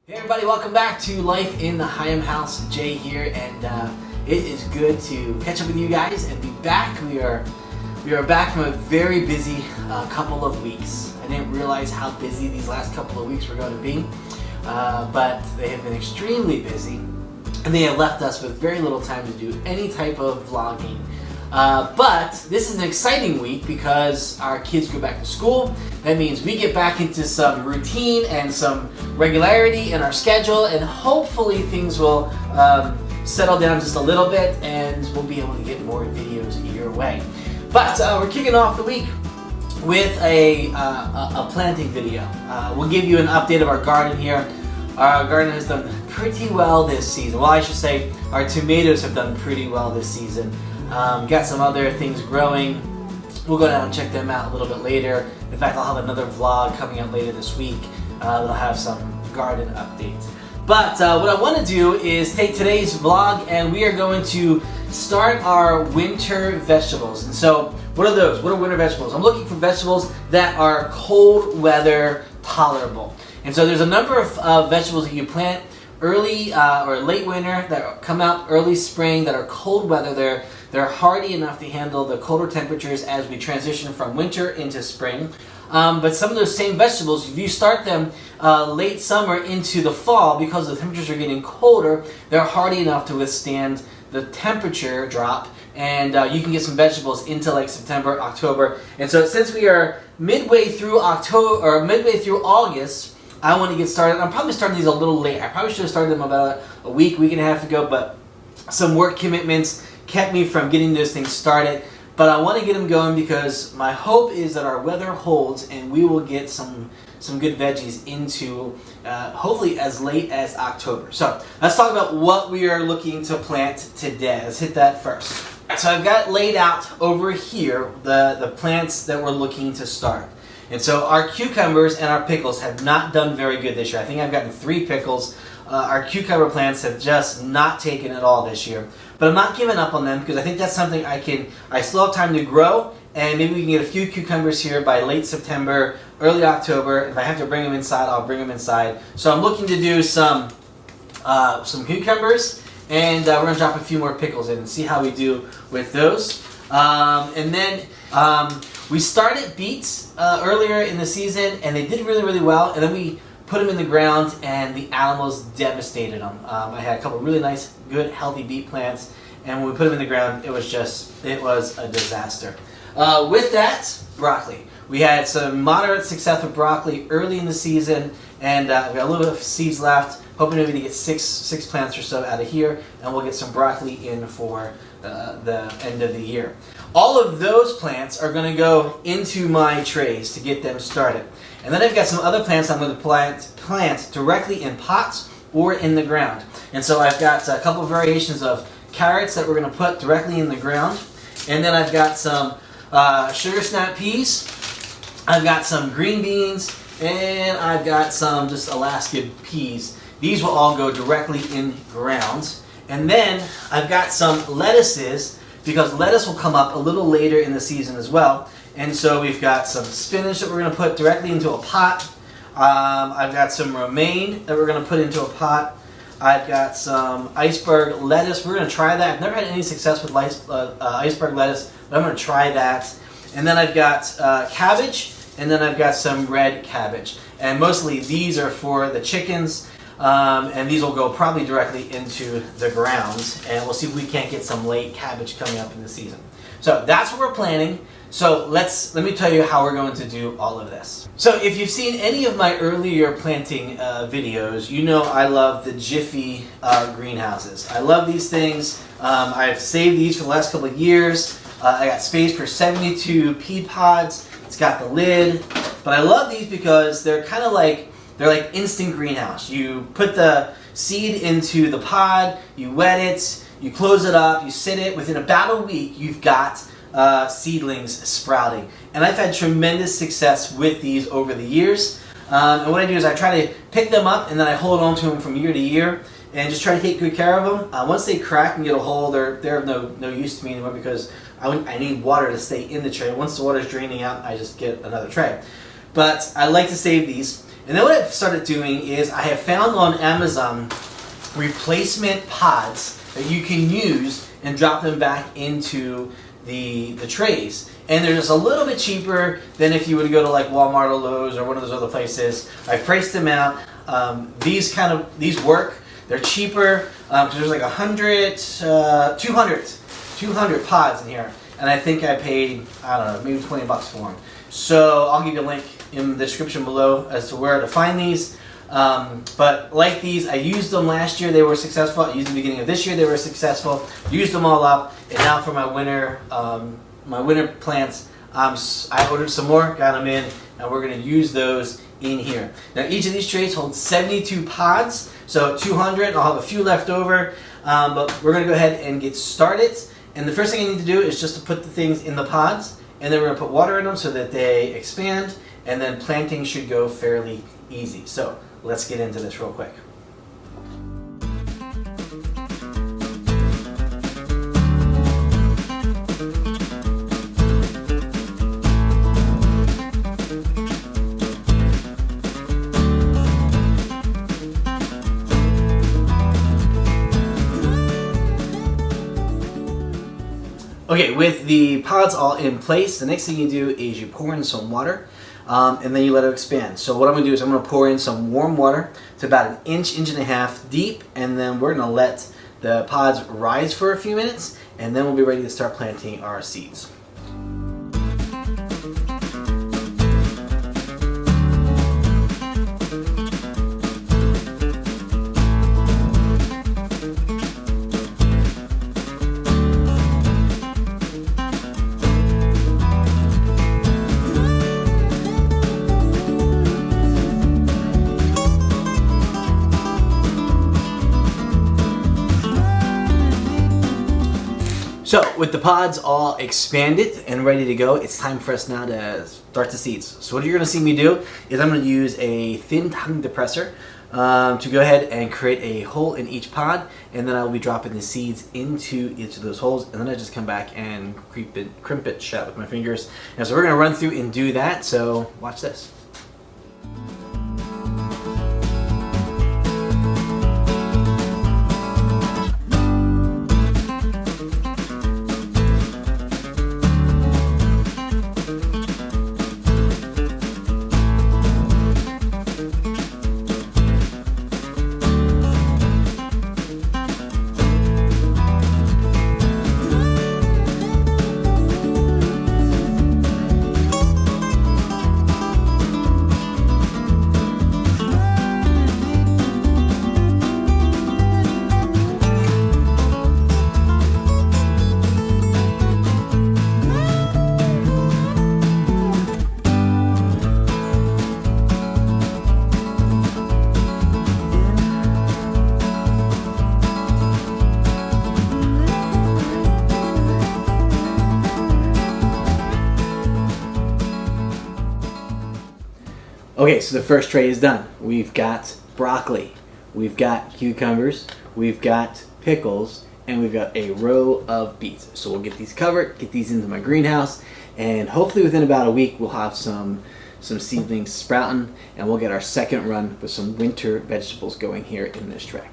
Hey everybody, welcome back to Life in the Higham House. Jay here, and it is good to catch up with you guys and be back. We are back from a very busy couple of weeks. I didn't realize how busy these last couple of weeks were going to be, but they have been extremely busy, and they have left us with very little time to do any type of vlogging. But this is an exciting week because our kids go back to school. That means we get back into some routine and some regularity in our schedule, and hopefully things will settle down just a little bit and we'll be able to get more videos your way. But we're kicking off the week with a planting video. We'll give you an update of our garden here. Our garden has done pretty well this season. Well, I should say our tomatoes have done pretty well this season. Got some other things growing. We'll go down and check them out a little bit later. In fact, I'll have another vlog coming out later this week that'll have some garden updates. But what I want to do is take today's vlog and we are going to start our winter vegetables. And so, what are those? What are winter vegetables? I'm looking for vegetables that are cold weather tolerable. And so there's a number of vegetables that you plant early or late winter that come out early spring that are cold weather. They're hardy enough to handle the colder temperatures as we transition from winter into spring. But some of those same vegetables, if you start them late summer into the fall, because the temperatures are getting colder, they're hardy enough to withstand the temperature drop, and you can get some vegetables into like September, October. And so since we are midway through October or midway through August, I want to get started. I'm probably starting these a little late. I probably should have started them about a week and a half ago, but some work commitments kept me from getting those things started. But I want to get them going because my hope is that our weather holds and we will get some good veggies into hopefully as late as October. So let's talk about what we are looking to plant today. Let's hit that first. So I've got laid out over here the plants that we're looking to start. And so our cucumbers and our pickles have not done very good this year. I think I've gotten 3 pickles. Our cucumber plants have just not taken at all this year. But I'm not giving up on them because I think that's something I still have time to grow, and maybe we can get a few cucumbers here by late September, early October. If I have to bring them inside, I'll bring them inside. So I'm looking to do some cucumbers, and we're going to drop a few more pickles in and see how we do with those. And then we started beets earlier in the season, and they did really, really well. And then we put them in the ground, and the animals devastated them. I had a couple really nice, good, healthy beet plants, and when we put them in the ground, it was a disaster. With that, broccoli. We had some moderate success with broccoli early in the season, and we got a little bit of seeds left. Hoping maybe to get six plants or so out of here, and we'll get some broccoli in for the end of the year. All of those plants are going to go into my trays to get them started. And then I've got some other plants I'm going to plant directly in pots or in the ground. And so I've got a couple of variations of carrots that we're going to put directly in the ground. And then I've got some sugar snap peas. I've got some green beans. And I've got some just Alaskan peas. These will all go directly in ground. And then I've got some lettuces, because lettuce will come up a little later in the season as well. And so we've got some spinach that we're going to put directly into a pot. I've got some romaine that we're going to put into a pot. I've got some iceberg lettuce. We're going to try that. I've never had any success with iceberg lettuce, but I'm going to try that. And then I've got cabbage, and then I've got some red cabbage. And mostly these are for the chickens. And these will go probably directly into the ground, and we'll see if we can't get some late cabbage coming up in the season. So that's what we're planning. So let me tell you how we're going to do all of this. So if you've seen any of my earlier planting videos, you know I love the Jiffy greenhouses. I love these things. I've saved these for the last couple of years. I got space for 72 pea pods. It's got the lid, but I love these because they're kind of like instant greenhouse. You put the seed into the pod, you wet it, you close it up, you sit it. Within about a week, you've got seedlings sprouting. And I've had tremendous success with these over the years. And what I do is I try to pick them up and then I hold on to them from year to year and just try to take good care of them. Once they crack and get a hole, they're of no use to me anymore because I need water to stay in the tray. Once the water's draining out, I just get another tray. But I like to save these. And then what I've started doing is I have found on Amazon replacement pods that you can use and drop them back into the trays. And they're just a little bit cheaper than if you were to go to like Walmart or Lowe's or one of those other places. I've priced them out. These work. They're cheaper because there's like 200 pods in here. And I think I paid, I don't know, maybe 20 bucks for them. So I'll give you a link in the description below as to where to find these. But like these, I used them last year, they were successful. I used them at the beginning of this year, they were successful. Used them all up, and now for my winter plants, I ordered some more, got them in, and we're going to use those in here. Now each of these trays holds 72 pods, so 200. I'll have a few left over, but we're going to go ahead and get started. And the first thing I need to do is just to put the things in the pods, and then we're going to put water in them so that they expand, and then planting should go fairly easy. So let's get into this real quick. Okay, with the pods all in place, the next thing you do is you pour in some water, and then you let it expand. So what I'm going to do is I'm going to pour in some warm water to about an inch and a half deep, and then we're going to let the pods rise for a few minutes, and then we'll be ready to start planting our seeds. So with the pods all expanded and ready to go, it's time for us now to start the seeds. So what you're going to see me do is I'm going to use a thin tongue depressor to go ahead and create a hole in each pod, and then I'll be dropping the seeds into each of those holes, and then I just come back and crimp it shut with my fingers. And so we're going to run through and do that, so watch this. Okay, so the first tray is done. We've got broccoli, we've got cucumbers, we've got pickles, and we've got a row of beets. So we'll get these covered, get these into my greenhouse, and hopefully within about a week we'll have some seedlings sprouting, and we'll get our second run with some winter vegetables going here in this tray.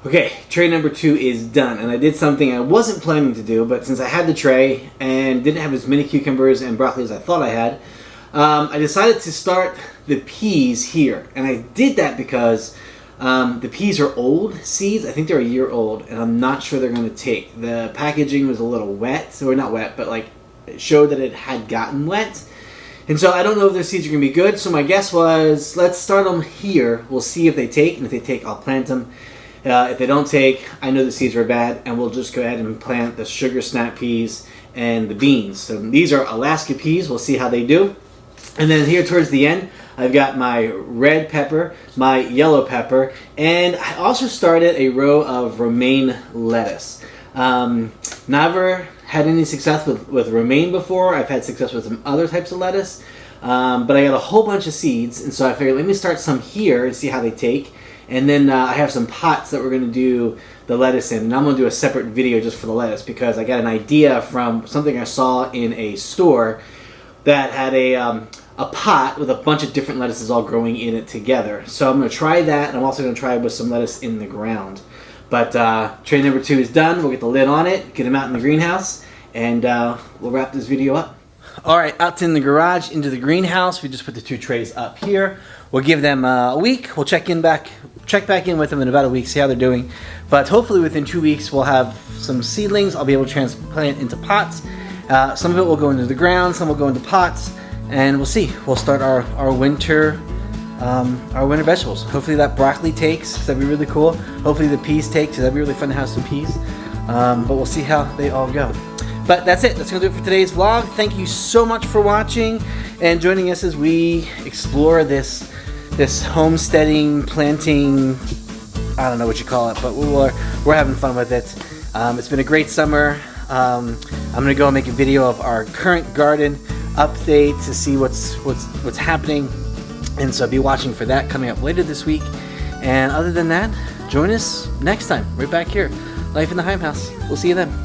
Okay, tray number 2 is done, and I did something I wasn't planning to do, but since I had the tray and didn't have as many cucumbers and broccoli as I thought I had, I decided to start the peas here. And I did that because the peas are old seeds. I think they're a year old, and I'm not sure they're going to take. The packaging was a little wet, or not wet, but like it showed that it had gotten wet. And so I don't know if their seeds are going to be good, so my guess was, let's start them here. We'll see if they take, and if they take, I'll plant them. If they don't take, I know the seeds are bad, and we'll just go ahead and plant the sugar snap peas and the beans. So these are Alaska peas. We'll see how they do. And then here towards the end, I've got my red pepper, my yellow pepper, and I also started a row of romaine lettuce. Never had any success with romaine before. I've had success with some other types of lettuce, but I got a whole bunch of seeds, and so I figured let me start some here and see how they take. And then I have some pots that we're going to do the lettuce in, and I'm going to do a separate video just for the lettuce because I got an idea from something I saw in a store that had a pot with a bunch of different lettuces all growing in it together. So I'm going to try that, and I'm also going to try with some lettuce in the ground. But tray number 2 is done. We'll get the lid on it, get them out in the greenhouse, and we'll wrap this video up. All right, out in the garage, into the greenhouse. We just put the 2 trays up here. We'll give them a week. We'll check back in with them in about a week, see how they're doing. But hopefully within 2 weeks we'll have some seedlings. I'll be able to transplant into pots. Some of it will go into the ground, some will go into pots, and we'll see. We'll start our winter vegetables. Hopefully that broccoli takes, because that'd be really cool. Hopefully the peas take, because that'd be really fun to have some peas. But we'll see how they all go. But that's it. That's going to do it for today's vlog. Thank you so much for watching and joining us as we explore this homesteading, planting, I don't know what you call it, but we're having fun with it. It's been a great summer. I'm going to go and make a video of our current garden update to see what's happening. And so be watching for that coming up later this week. And other than that, join us next time, right back here. Life in the Higham House. We'll see you then.